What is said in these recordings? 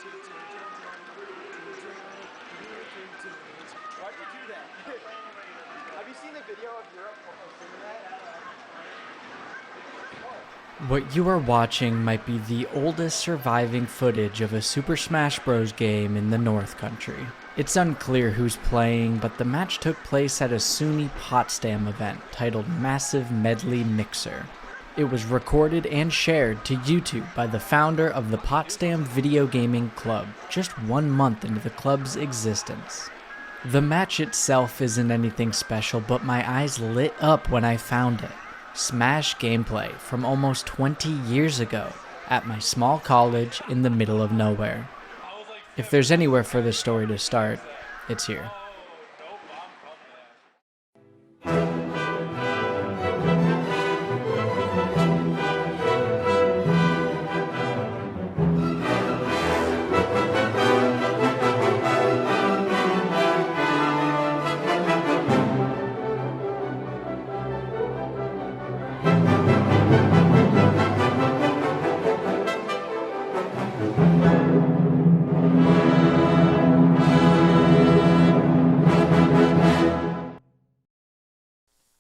Why'd you do that? Have you seen the video of Europe singing that? What you are watching might be the oldest surviving footage of a Super Smash Bros. Game in the North Country. It's unclear who's playing, but the match took place at a SUNY Potsdam event titled Massive Medley Mixer. It was recorded and shared to YouTube by the founder of the Potsdam Video Gaming Club, just 1 month into the club's existence. The match itself isn't anything special, but my eyes lit up when I found it. Smash gameplay from almost 20 years ago at my small college in the middle of nowhere. If there's anywhere for this story to start, it's here.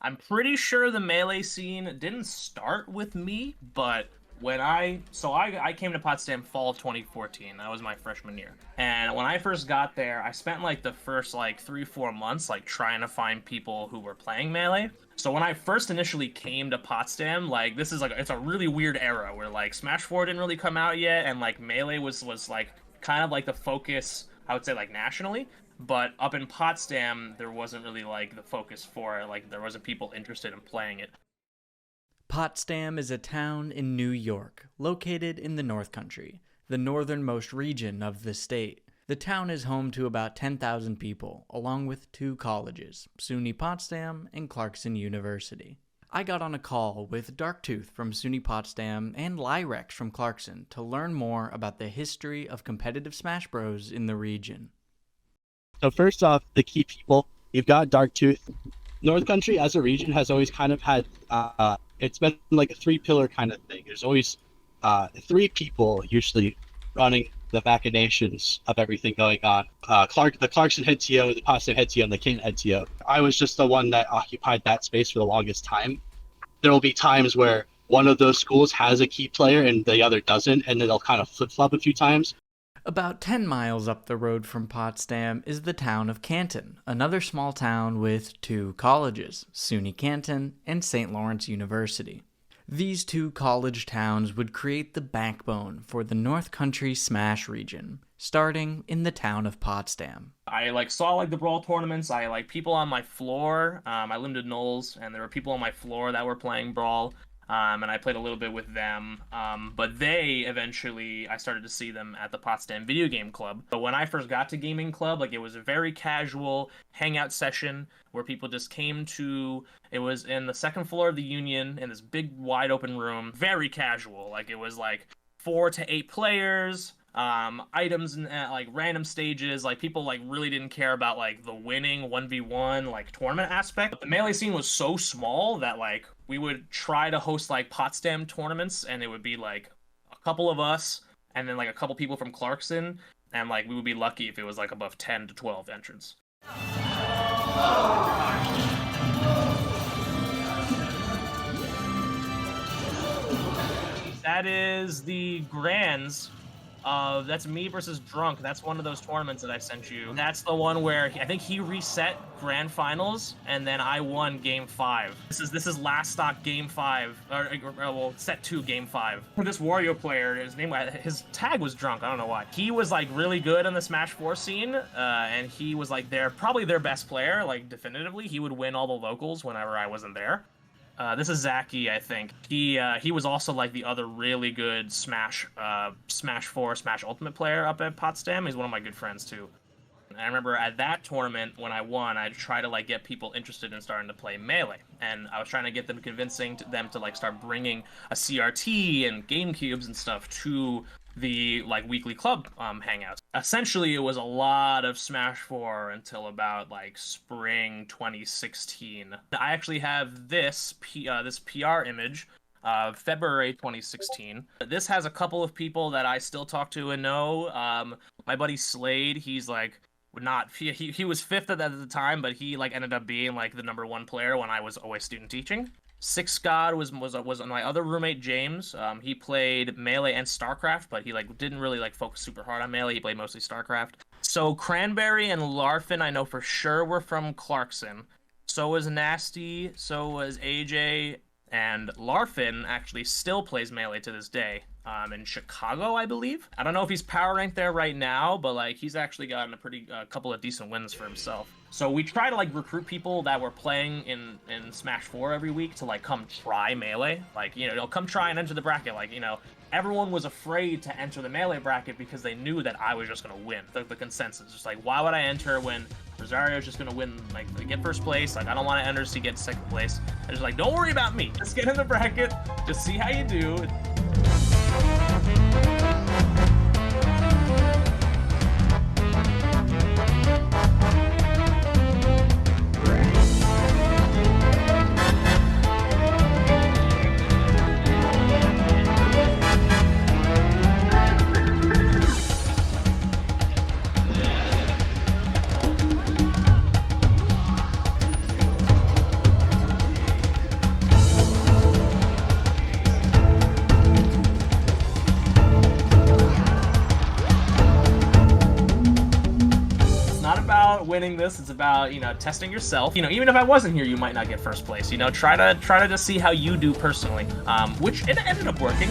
I'm pretty sure the Melee scene didn't start with me, but when I came to Potsdam fall of 2014. That was my freshman year. And when I first got there, I spent like the first like 3-4 months like trying to find people who were playing Melee. So when I first initially came to Potsdam, like this is like it's a really weird era where like Smash 4 didn't really come out yet, and like Melee was like kind of like the focus, I would say, like nationally. But up in Potsdam, there wasn't really like the focus for it. Like there wasn't people interested in playing it. Potsdam is a town in New York, located in the North Country, the northernmost region of the state. The town is home to about 10,000 people, along with 2 colleges, SUNY Potsdam and Clarkson University. I got on a call with Darktooth from SUNY Potsdam and Liyrex from Clarkson to learn more about the history of competitive Smash Bros. In the region. So first off, the key people, you've got Darktooth. North Country as a region has always kind of had, it's been like a 3-pillar kind of thing. There's always 3 people usually running the machinations of everything going on. The Clarkson head TO, the Potsdam head TO, and the King head TO. I was just the one that occupied that space for the longest time. There will be times where one of those schools has a key player and the other doesn't, and then they'll kind of flip-flop a few times. About 10 miles up the road from Potsdam is the town of Canton, another small town with 2 colleges, SUNY Canton and St. Lawrence University. These 2 college towns would create the backbone for the North Country Smash region, starting in the town of Potsdam. I like saw like the Brawl tournaments. I like people on my floor. I lived in Knowles, and there were people on my floor that were playing Brawl. And I played a little bit with them, but they eventually, I started to see them at the Potsdam Video Game Club. But when I first got to Gaming Club, like it was a very casual hangout session where people just came to, it was in the 2nd floor of the Union in this big wide open room, very casual. Like it was like 4 to 8 players, items and like random stages. Like people like really didn't care about like the winning 1v1 like tournament aspect. But the Melee scene was so small that like we would try to host like Potsdam tournaments, and it would be like a couple of us and then like a couple people from Clarkson, and like we would be lucky if it was like above 10 to 12 entrants. That is the Grands. That's me versus Drunk. That's one of those tournaments that I sent you. That's the one where I think he reset Grand Finals, and then I won Game 5. This is last stock Game 5, or well, set 2 Game 5. This Wario player, his tag was Drunk. I don't know why. He was like really good in the Smash 4 scene, and he was like probably their best player, like definitively. He would win all the locals whenever I wasn't there. This is Zaki, I think. He was also like the other really good Smash 4, Smash Ultimate player up at Potsdam. He's one of my good friends too. And I remember at that tournament when I won, I tried to like get people interested in starting to play Melee, and I was trying to get them convincing them to like start bringing a CRT and GameCubes and stuff to the like weekly club hangouts. Essentially, it was a lot of Smash 4 until about like spring 2016. I actually have this PR image February 2016. This has a couple of people that I still talk to and know. My buddy Slade, he's like he was fifth at the time, but he like ended up being like the #1 player when I was always student teaching. Six God was my other roommate James. He played Melee and StarCraft, but he like didn't really like focus super hard on Melee. He played mostly StarCraft. So Cranberry and Larfin, I know for sure were from Clarkson. So was Nasty. So was AJ. And Larfin actually still plays Melee to this day. In Chicago, I believe. I don't know if he's power ranked there right now, but like he's actually gotten a couple of decent wins for himself. So we try to like recruit people that were playing in Smash 4 every week to like come try Melee. Like, you know, they'll come try and enter the bracket. Like, you know, everyone was afraid to enter the Melee bracket because they knew that I was just gonna win. The consensus, just like, why would I enter when Rosario's just gonna win, like get first place? Like, I don't want to enter to get second place. I'm just like, don't worry about me. Just get in the bracket. Just see how you do. Winning this, it's about, you know, testing yourself. You know, even if I wasn't here, you might not get first place. You know, try to just see how you do personally, which it ended up working.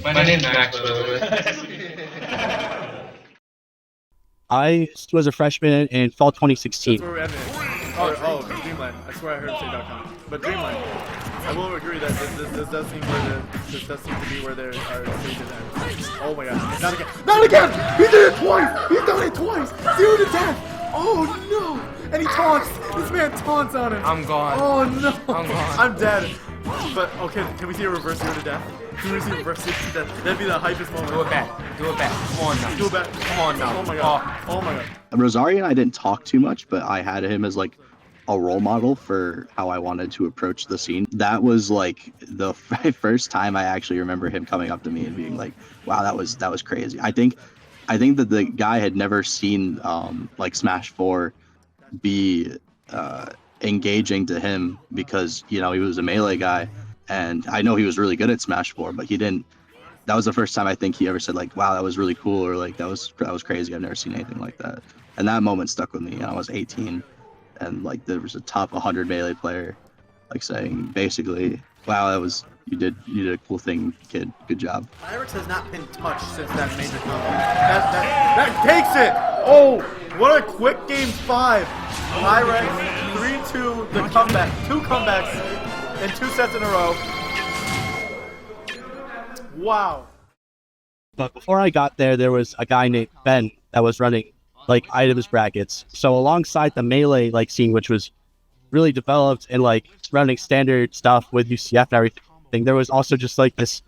My name's Max, by the way. I was a freshman in fall 2016. That's where we're ending. Oh, Dreamland. I swear I heard say.com. But Dreamland, I will agree that this does seem to be where there are stages end. Oh my god. Not again. Not again! He did it twice! He's done it twice! 0 to death! Oh no! And he taunts! This man taunts on him! I'm gone. Oh no! I'm gone. I'm dead. But, okay, can we see a reverse 0 to death? Can we see a reverse 0 to death? That'd be the hypest moment. Do it back. Do it back. Come on now. Do it back. Come on now. Oh my god. Oh my god. Rosario and I didn't talk too much, but I had him as like a role model for how I wanted to approach the scene. That was like the first time I actually remember him coming up to me and being like, wow, that was crazy. I think that the guy had never seen like Smash 4 be engaging to him because, you know, he was a Melee guy, and I know he was really good at Smash 4, but he didn't. That was the first time I think he ever said like, wow, that was really cool, or like that was crazy. I've never seen anything like that. And that moment stuck with me. You know, I was 18, and like there was a top 100 Melee player like saying basically, wow, you did a cool thing, kid. Good job. Liyrex has not been touched since that major combo. That takes it! Oh, what a quick game 5. Liyrex 3-2, the comeback. 2 comebacks in 2 sets in a row. Wow. But before I got there, there was a guy named Ben that was running like items brackets. So alongside the Melee like scene, which was really developed and like running standard stuff with UCF and everything, there was also just like this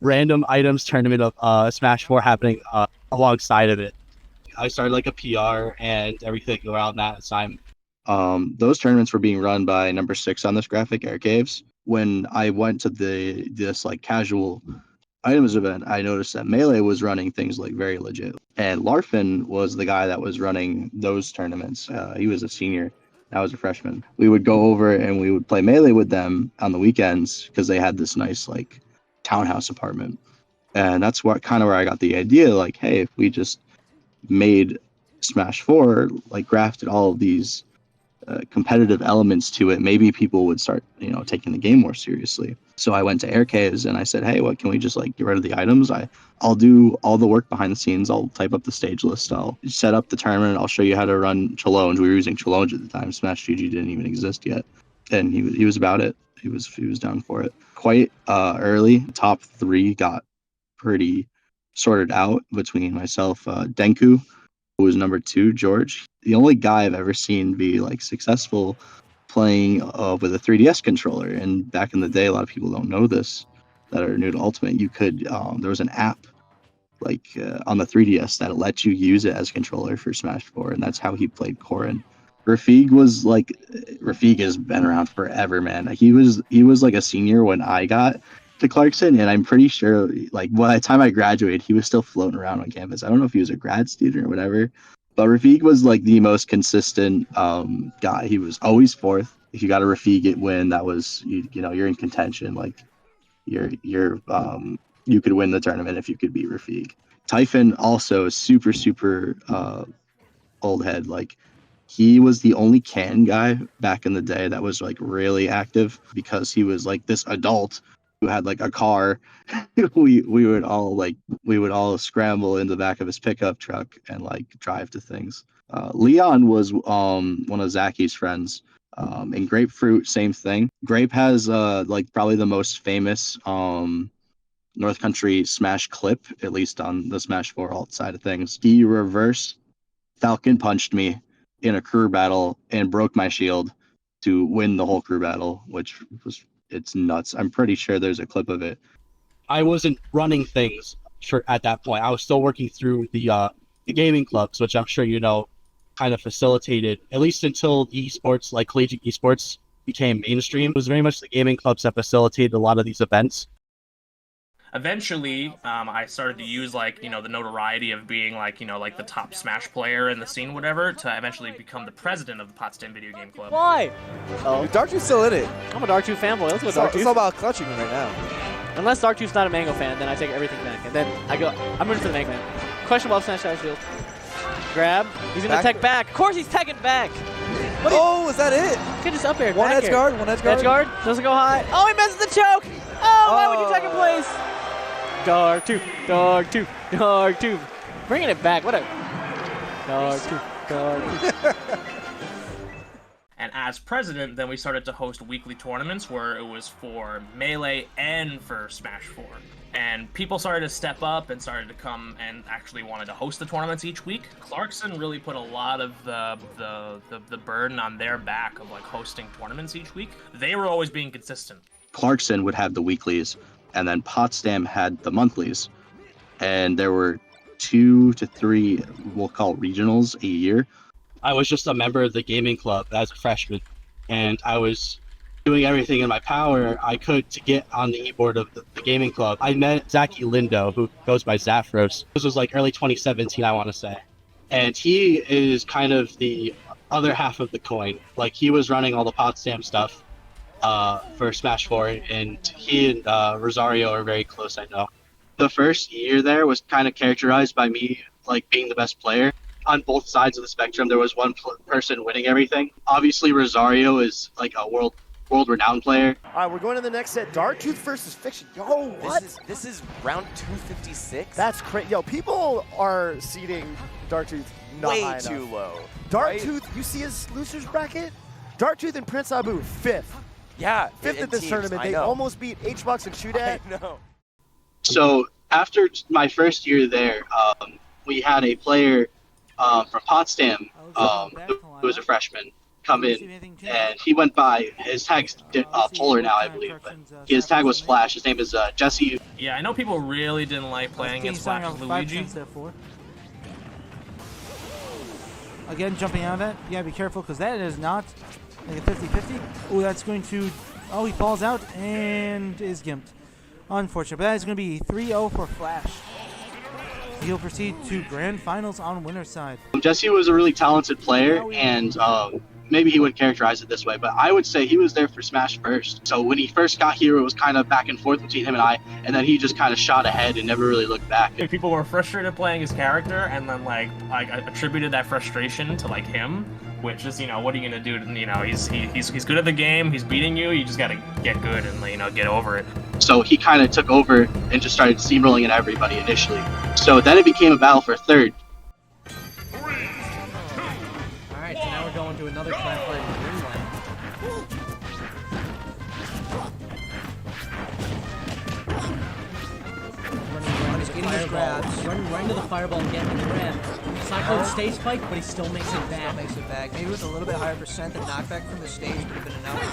random items tournament of Smash 4 happening alongside of it. I started like a PR and everything around that time. Those tournaments were being run by number 6 on this graphic, Air Caves. When I went to this like casual items event, I noticed that Melee was running things like very legit. And Larfin was the guy that was running those tournaments. He was a senior. I was a freshman. We would go over and we would play Melee with them on the weekends because they had this nice like townhouse apartment. And that's where I got the idea, like, hey, if we just made Smash 4, like grafted all of these competitive elements to it, maybe people would start, taking the game more seriously. So I went to Air Caves and I said, hey, what can we just like get rid of the items? I'll do all the work behind the scenes. I'll type up the stage list. I'll set up the tournament. I'll show you how to run challenge. We were using challenge at the time. Smash GG didn't even exist yet, and he was about it. He was down for it. Quite early, top 3 got pretty sorted out between myself, Denku, who was number 2, George. The only guy I've ever seen be like successful playing with a 3DS controller. And back in the day, a lot of people don't know this that are new to Ultimate. You could there was an app like on the 3DS that let you use it as a controller for Smash 4, and that's how he played Corrin. Rafig has been around forever, man. He was like a senior when I got to Clarkson, and I'm pretty sure like by the time I graduated, he was still floating around on campus. I don't know if he was a grad student or whatever, but Rafig was like the most consistent guy. He was always 4th. If you got a Rafig win, that was you're in contention. Like you could win the tournament if you could beat Rafig. Typhon also is super old head. Like he was the only can guy back in the day that was like really active because he was like this adult who had like a car. we would all scramble in the back of his pickup truck and like drive to things. Leon was one of Zaki's friends. And Grapefruit, same thing. Grape has like probably the most famous North Country Smash clip, at least on the Smash 4 alt side of things. He reverse Falcon punched me in a crew battle and broke my shield to win the whole crew battle, which was it's nuts. I'm pretty sure there's a clip of it. I wasn't running things at that point. I was still working through the gaming clubs, which I'm sure kind of facilitated, at least until esports, like collegiate esports, became mainstream. It was very much the gaming clubs that facilitated a lot of these events. Eventually, I started to use like the notoriety of being like the top Smash player in the scene, whatever, to eventually become the president of the Potsdam Video Game Club. Why? Oh, Darktooth's still in it. I'm a Darktooth fanboy. Let's go Darktooth. It's all about clutching him right now. Unless Darktooth's not a Mango fan, then I take everything back. And then I'm rooting for the Mango man. Questionable up smash shadow shield. Grab. He's going to tech back. Of course he's teching back. Oh, is that it? Could just up air. One edge guard. Edge guard. Doesn't go high. Oh, he misses the choke. Oh, why would you tech in place? Darktooth. Bringing it back. What a Darktooth. And as president, then we started to host weekly tournaments where it was for Melee and for Smash 4. And people started to step up and started to come and actually wanted to host the tournaments each week. Clarkson really put a lot of the burden on their back of like hosting tournaments each week. They were always being consistent. Clarkson would have the weeklies, and then Potsdam had the monthlies. And there were 2 to 3, we'll call regionals a year. I was just a member of the gaming club as a freshman, and I was doing everything in my power I could to get on the e-board of the gaming club. I met Zaki Lindo, who goes by Zafros. This was like early 2017, I want to say. And he is kind of the other half of the coin. Like, he was running all the Potsdam stuff for Smash 4, and he and Rosario are very close, I know. The first year there was kind of characterized by me, like, being the best player. On both sides of the spectrum, there was one person winning everything. Obviously, Rosario is like a world-renowned player. All right, we're going to the next set. Darktooth versus Fiction. Yo, what? This is round 256? That's crazy. Yo, people are seeding Darktooth not way high too enough. low. Darktooth, right? You see his losers bracket? Darktooth and Prince Abu, 5th. Yeah, 5th at this teams, tournament. They almost beat HBox and Shudat. I know. So after my first year there, we had a player from Potsdam, who was a freshman, come in, and he went by, his tag's Polar now, I believe, but his tag was Flash. His name is Jesse. Yeah, I know people really didn't like playing against Flash's Luigi. Again, jumping out of that, you gotta be careful because that is not like a 50-50. Oh, that's going to, oh, he falls out and is gimped. Unfortunate, but that is going to be 3-0 for Flash. He'll proceed to grand finals on winner's side. Jesse was a really talented player, and maybe he wouldn't characterize it this way, but I would say he was there for Smash first. So when he first got here, it was kind of back and forth between him and I, and then he just kind of shot ahead and never really looked back. People were frustrated playing his character, and then like I attributed that frustration to like him, which is, what are you gonna do? He's good at the game. He's beating you. You just gotta get good and get over it. So he kind of took over and just started steamrolling at everybody initially. So then it became a battle for third. Alright, so now we're going to another class fight in Greenland. Run into the fireball and get him in the grab. Cyclone stage spike, but he still makes it back. Maybe with a little bit higher percent, the knockback from the stage would have been enough to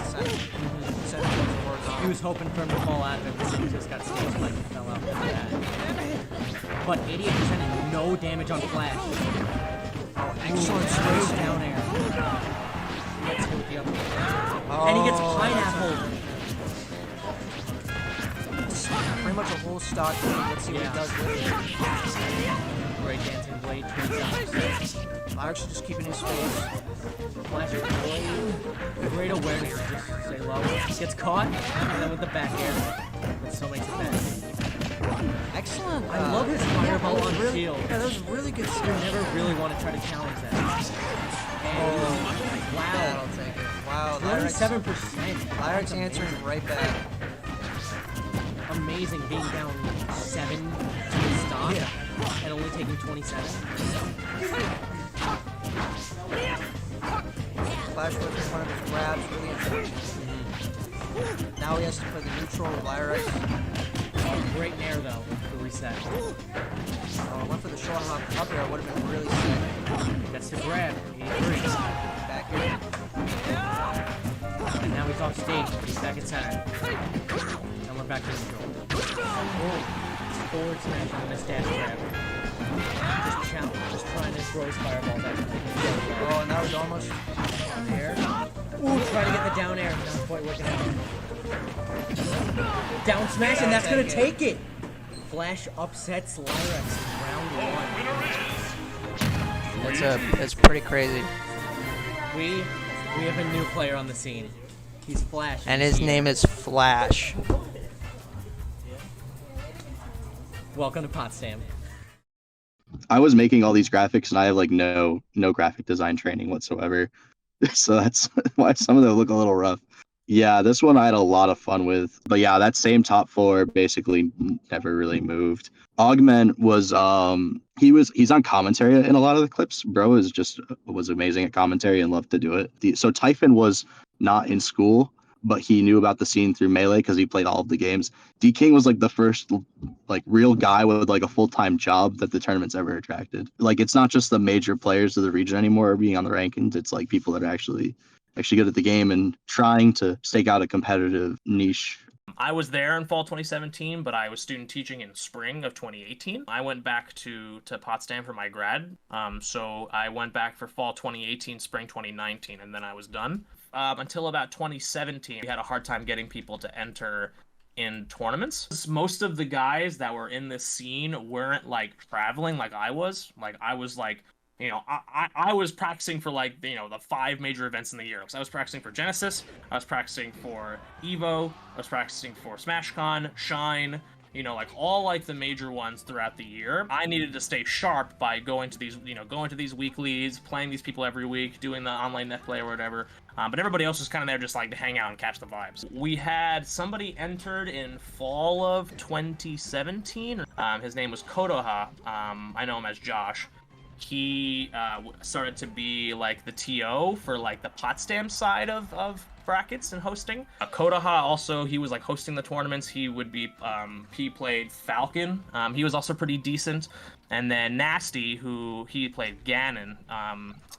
send him towards. He was hoping for him to fall out of it, but he just got stage spike and fell out with that. But 88% and no damage on flash. Oh, excellent space down air. Gets hit with the up. And he gets pineapple. Pretty much a whole stock lead. Let's see what he does with it. Great dancing blade, 27%. Liyrex just keeping his space. Flash blade. Great awareness. Just stay low. Gets caught, and then with the back air. But still makes it back. Excellent. I love his fireball on really, shield. Yeah, that was really good You skill. never really want to try to challenge that. And wow. I'll take it. Wow. 27%. Liyrex answering right back. Amazing being down 7 to the stock and only taking 27. Flash whip in front of his grabs, really important. Now he has to play the neutral with Liyrex. Great nair though to reset. Oh, went for the short hop up air, would have been really sick. That's the grab. 83. Back here. And now he's off stage. He's back at center. And we're back to neutral. Oh, forward smash on this dash grab. Just challenge, just trying to throw his fireballs at him. Oh, and that was almost Air. Ooh, trying to get the down air. Not quite working out. Down smash, and that's going to take it. Flash upsets Liyrex in round 1. That's pretty crazy. We have a new player on the scene. He's Flash. And his name is Flash. Welcome to Potsdam. I was making all these graphics and I have like no graphic design training whatsoever. So that's why some of them look a little rough. Yeah, this one I had a lot of fun with. But yeah, that same top 4 basically never really moved. Augment was he's on commentary in a lot of the clips. Bro was amazing at commentary and loved to do it. So Typhon was not in school, but he knew about the scene through Melee because he played all of the games. D King was like the first like real guy with like a full-time job that the tournament's ever attracted. Like it's not just the major players of the region anymore being on the rankings. It's like people that are actually good at the game and trying to stake out a competitive niche. I was there in fall 2017, but I was student teaching in spring of 2018. I went back to Potsdam for my grad. So I went back for fall 2018, spring 2019, and then I was done. Until about 2017, we had a hard time getting people to enter in tournaments. Most of the guys that were in this scene weren't like traveling like I was. Like I was like, I was practicing for like, the 5 major events in the year. So I was practicing for Genesis, I was practicing for Evo, I was practicing for SmashCon, Shine, like all like the major ones throughout the year. I needed to stay sharp by going to these weeklies, playing these people every week, doing the online net play or whatever. But everybody else was kind of there just like to hang out and catch the vibes. We had somebody entered in fall of 2017. His name was Kodoha. I know him as Josh. He started to be like the TO for like the Potsdam side of brackets and hosting. Kodoha also, he was like hosting the tournaments. He would be, he played Falcon. He was also pretty decent. And then Nasty, who he played Ganon,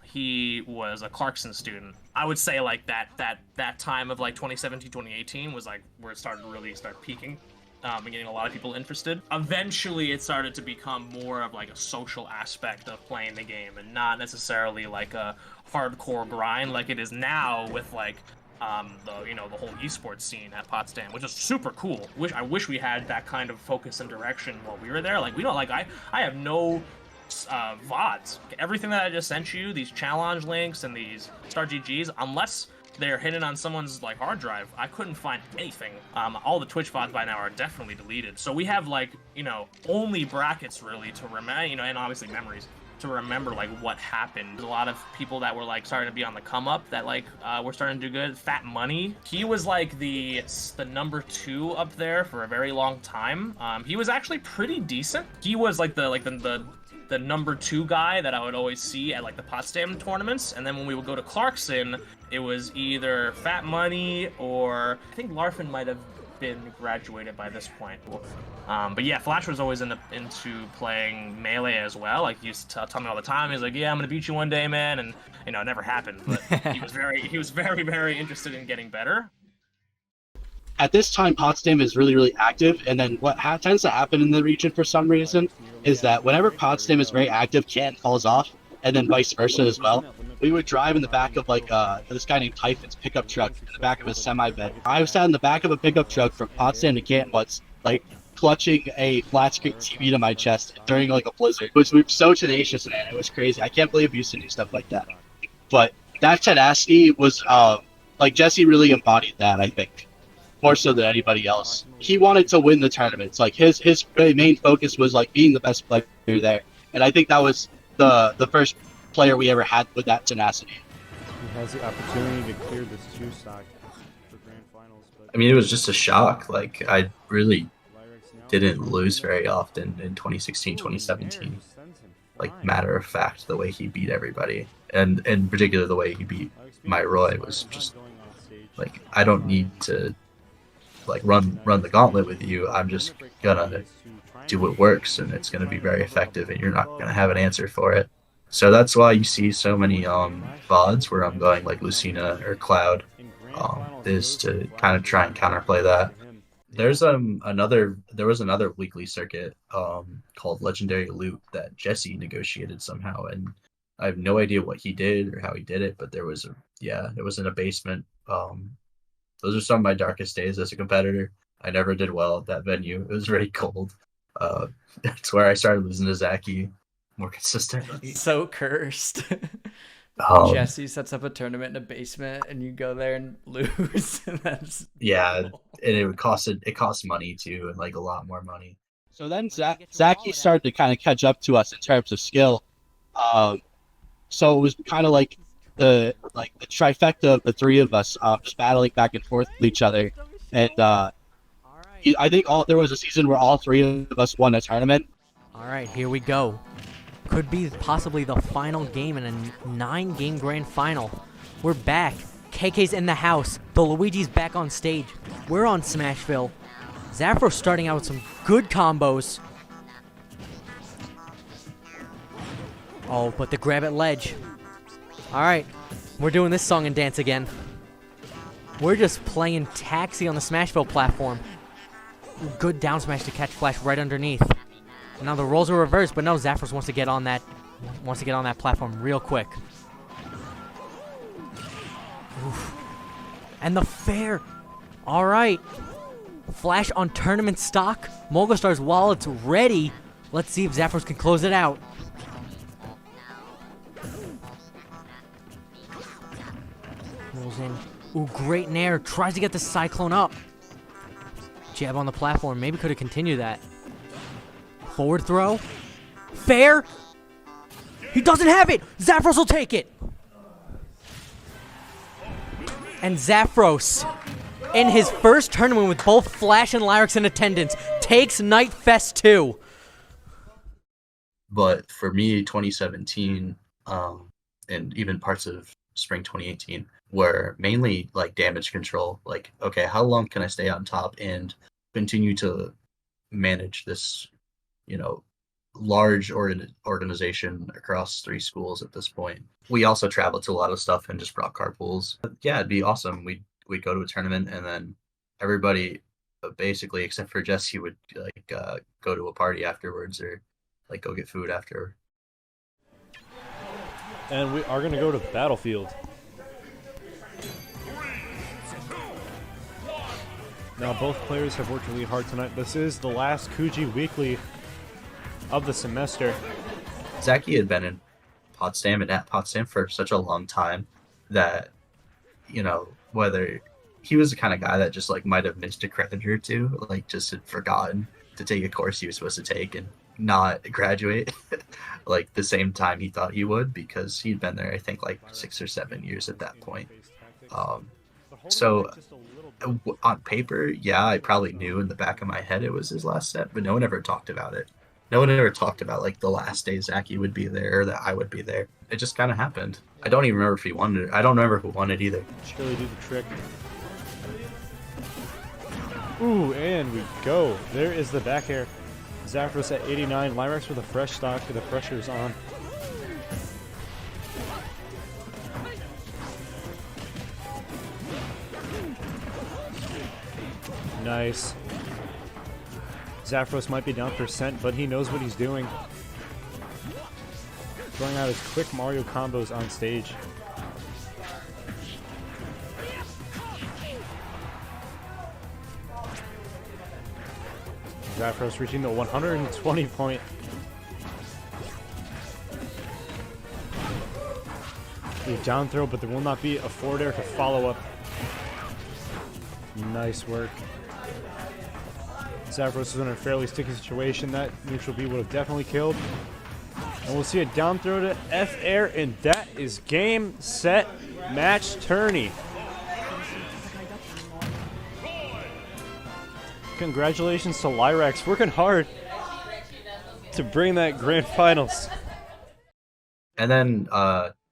he was a Clarkson student. I would say like that time of like 2017, 2018 was like where it started to really start peaking. And getting a lot of people interested. Eventually, it started to become more of like a social aspect of playing the game and not necessarily like a hardcore grind like it is now with like the whole esports scene at Potsdam, which is super cool. I wish we had that kind of focus and direction while we were there. Like we don't like I have no VODs. Everything that I just sent you, these challenge links and these Star GGs, unless they're hidden on someone's like hard drive, I couldn't find anything. All the Twitch VODs by now are definitely deleted. So we have like, only brackets really to remember, and obviously memories to remember like what happened. There's a lot of people that were like starting to be on the come up that like were starting to do good. Fat Money, he was like the number 2 up there for a very long time. He was actually pretty decent. He was like the number 2 guy that I would always see at like the Potsdam tournaments. And then when we would go to Clarkson, it was either Fat Money or I think Larfin might have been graduated by this point. But yeah, Flash was always into playing Melee as well. Like he used to tell me all the time. He's like, "Yeah, I'm gonna beat you one day, man," and you know, it never happened. But he was very interested in getting better. At this time, Potsdam is really active, and then what tends to happen in the region for some reason is that whenever Potsdam is very active, Canton falls off, and then vice versa as well. We would drive in the back of like this guy named Typhon's pickup truck in the back of his semi-bed. I was sat in the back of a pickup truck from Potsdam to Canton once, like clutching a flat screen TV to my chest during like a blizzard. We were so tenacious, man. It was crazy. I can't believe we used to do stuff like that. But that tenacity was like Jesse really embodied that, I think, more so than anybody else. He wanted to win the tournaments. Like his main focus was like being the best player there, and I think that was the first player we ever had with that tenacity. He has the opportunity to clear this 2 stock for grand finals. But I mean, it was just a shock. Like, I really didn't lose very often in 2016, 2017. Like, matter of fact, the way he beat everybody. And in particular, the way he beat my Roy was just, like, I don't need to, like, run the gauntlet with you. I'm just gonna do what works, and it's gonna be very effective, and you're not gonna have an answer for it. So that's why you see so many VODs where I'm going like Lucina or Cloud, is to kind of try and counterplay that. There was another weekly circuit called Legendary Loot that Jesse negotiated somehow, and I have no idea what he did or how he did it, but it was in a basement. Those are some of my darkest days as a competitor. I never did well at that venue. It was very cold. That's where I started losing to Zaki more consistently. So cursed. Jesse sets up a tournament in a basement and you go there and lose. That's yeah, and it costs money too, and like a lot more money. So then Zaki started to kind of catch up to us in terms of skill. So it was kind of like the trifecta of the 3 of us just battling back and forth with each other. And I think there was a season where all 3 of us won a tournament. All right, here we go. Could be possibly the final game in a 9-game grand final. We're back. KK's in the house. The Luigi's back on stage. We're on Smashville. Zaffro starting out with some good combos. Oh, but the grab at ledge. All right, we're doing this song and dance again. We're just playing Taxi on the Smashville platform. Good down smash to catch Flash right underneath. Now the roles are reversed, but no, Zaffros wants to get on that platform real quick. Oof. And the fair. All right. Flash on tournament stock. Mogostar's wallet's ready. Let's see if Zaffros can close it out. Rolls in. Ooh, great nair. Tries to get the Cyclone up. Jab on the platform. Maybe could have continued that. Forward throw. Fair. He doesn't have it. Zaffros will take it. And Zaffros, in his first tournament with both Flash and Liyrex in attendance, takes Night Fest 2. But for me, 2017, and even parts of spring 2018, were mainly like damage control. Like, okay, how long can I stay on top and continue to manage this, large organization across 3 schools at this point. We also traveled to a lot of stuff and just brought carpools. Yeah, it'd be awesome. We'd go to a tournament and then everybody, basically except for Jesse, would go to a party afterwards or like go get food after. And we are going to go to the battlefield. Now both players have worked really hard tonight. This is the last Kuji Weekly of the semester. Zaki had been in Potsdam and at Potsdam for such a long time that, whether he was the kind of guy that just like might have missed a credit or two, like just had forgotten to take a course he was supposed to take, and not graduate like the same time he thought he would, because he'd been there I think like 6 or 7 years at that point. So on paper, yeah, I probably knew in the back of my head it was his last set, but no one ever talked about it. No one ever talked about like the last day Zachy would be there or that I would be there. It just kind of happened. I don't even remember if he won it. I don't remember who won it either. Chili do the trick. Ooh, and we go. There is the back air. Zapdos at 89. Liyrex with a fresh stock. The pressure's on. Nice. Zapdos might be down percent, but he knows what he's doing. Throwing out his quick Mario combos on stage. Zapdos reaching the 120 point. A down throw, but there will not be a forward air to follow up. Nice work. Zapdos is in a fairly sticky situation. That neutral B would have definitely killed. And we'll see a down throw to F air, and that is game, set, match, tourney. Congratulations to Liyrex, working hard to bring that grand finals. And then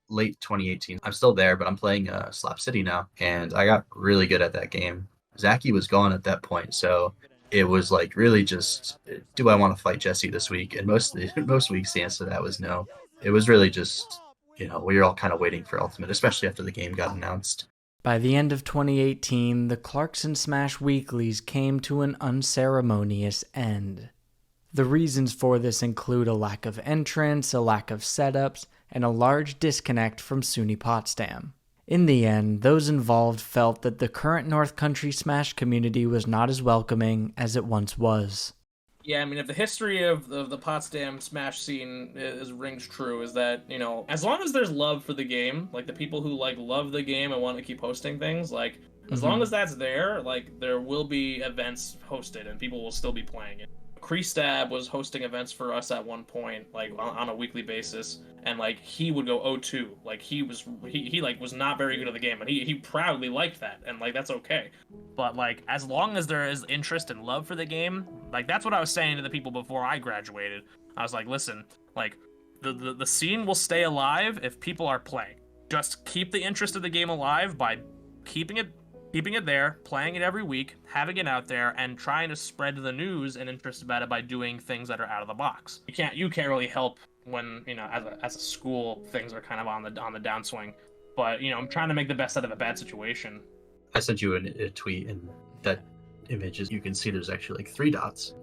late 2018, I'm still there, but I'm playing Slap City now, and I got really good at that game. Zachy was gone at that point, so it was like really just, do I want to fight Jesse this week? And most weeks the answer to that was no. It was really just, we were all kind of waiting for Ultimate, especially after the game got announced. By the end of 2018, the Clarkson Smash Weeklies came to an unceremonious end. The reasons for this include a lack of entrants, a lack of setups, and a large disconnect from SUNY Potsdam. In the end, those involved felt that the current North Country Smash community was not as welcoming as it once was. Yeah, I mean, if the history of the Potsdam Smash scene rings true, is that, as long as there's love for the game, like the people who love the game and want to keep hosting things, as long as that's there, there will be events hosted and people will still be playing it. Kreestab was hosting events for us at one point, on a weekly basis, and he would go 0-2. He was not very good at the game, and he proudly liked that, and that's okay. But as long as there is interest and love for the game, that's what I was saying to the people before I graduated. I was like, listen, the scene will stay alive if people are playing. Just keep the interest of the game alive by keeping it there, playing it every week, having it out there, and trying to spread the news and interest about it by doing things that are out of the box. You can't really help when, as a school, things are kind of on the downswing. But, I'm trying to make the best out of a bad situation. I sent you a tweet, and that image you can see there's actually 3 dots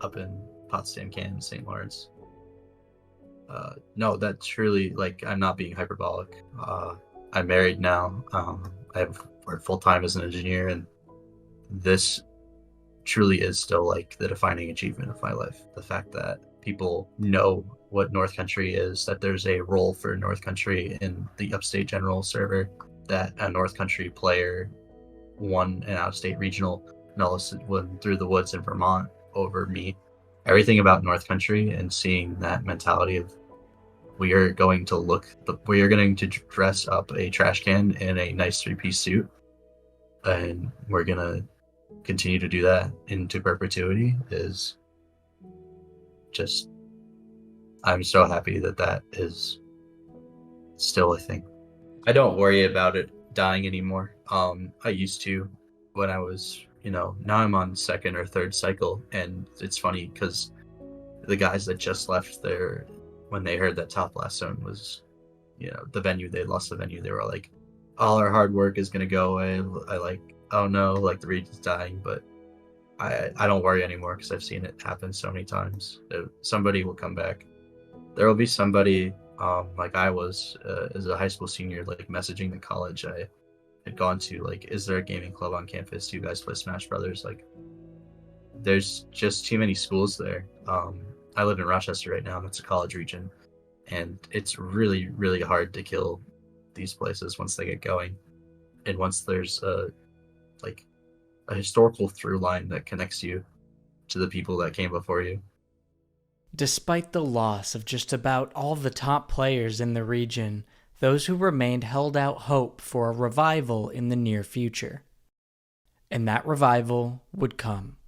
up in Potsdam, Kansas, St. Lawrence. No, that's truly, I'm not being hyperbolic. I'm married now. I have worked full-time as an engineer, and this truly is still the defining achievement of my life. The fact that people know what North Country is, that there's a role for North Country in the Upstate General server, that a North Country player won an out-of-state regional went through the woods in Vermont over me. Everything about North Country, and seeing that mentality of we are going to dress up a trash can in a nice 3-piece suit, and we're going to continue to do that into perpetuity, is just, I'm so happy that is still a thing. I don't worry about it dying anymore. I used to when I was, now I'm on 2nd or 3rd cycle, and it's funny because the guys that just left there, when they heard that Top Blast Zone was, the venue, they lost the venue, they were like, all our hard work is going to go away. Oh no, the region's dying, but I don't worry anymore because I've seen it happen so many times. Somebody will come back. There will be somebody, I was as a high school senior, messaging the college I had gone to, is there a gaming club on campus? Do you guys play Smash Brothers? There's just too many schools there. I live in Rochester right now, and it's a college region, and it's really, really hard to kill these places once they get going, and once there's a historical through line that connects you to the people that came before you. Despite the loss of just about all the top players in the region, those who remained held out hope for a revival in the near future. And that revival would come.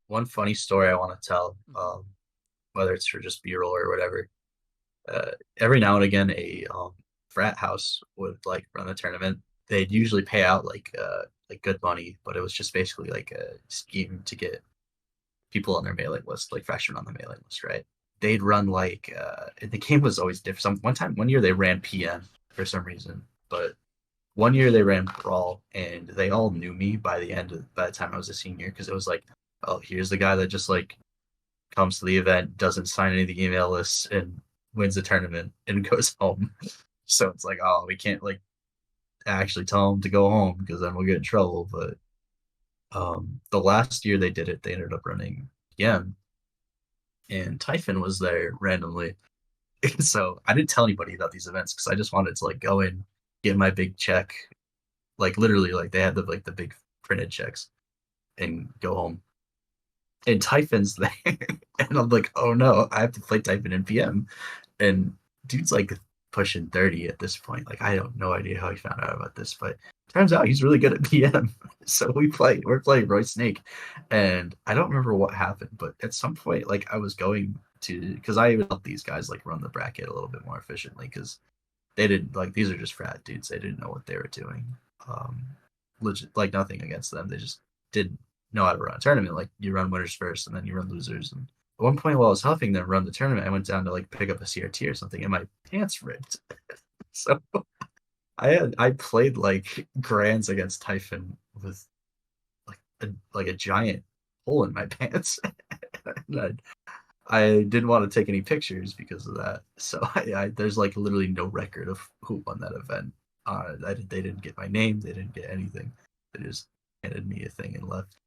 One funny story I want to tell, whether it's for just B-roll or whatever. Every now and again, a frat house would like run a tournament. They'd usually pay out like good money, but it was just basically like a scheme to get people on their mailing list, like freshmen on the mailing list, right? They'd run like the game was always different. One year they ran PM for some reason, but one year they ran Brawl, and they all knew me by the time I was a senior, because it was like, oh, here's the guy that just like comes to the event, doesn't sign any of the email lists, and wins the tournament and goes home. So it's like, oh, we can't like actually tell him to go home because then we'll get in trouble. But the last year they did it, they ended up running PM, and Typhon was there randomly. So I didn't tell anybody about these events because I just wanted to like go in, get my big check, like literally like they had the big printed checks, and go home. And Typhon's there, and I'm like, oh no, I have to play Typhon in PM, and dude's like pushing 30 at this point. Like I don't no idea how he found out about this, but turns out he's really good at PM. So we're playing Roy Snake, and I don't remember what happened, but at some point, like I was going to, because I even helped these guys like run the bracket a little bit more efficiently, because they didn't like, these are just frat dudes, they didn't know what they were doing. Legit, like nothing against them, they just didn't know how to run a tournament. Like you run winners first and then you run losers. And at one point while I was helping them run the tournament, I went down to like pick up a CRT or something, and my pants ripped. So I played like grands against Typhon with like a giant hole in my pants. And I didn't want to take any pictures because of that. So there's like literally no record of who won that event. They didn't get my name. They didn't get anything. They just handed me a thing and left.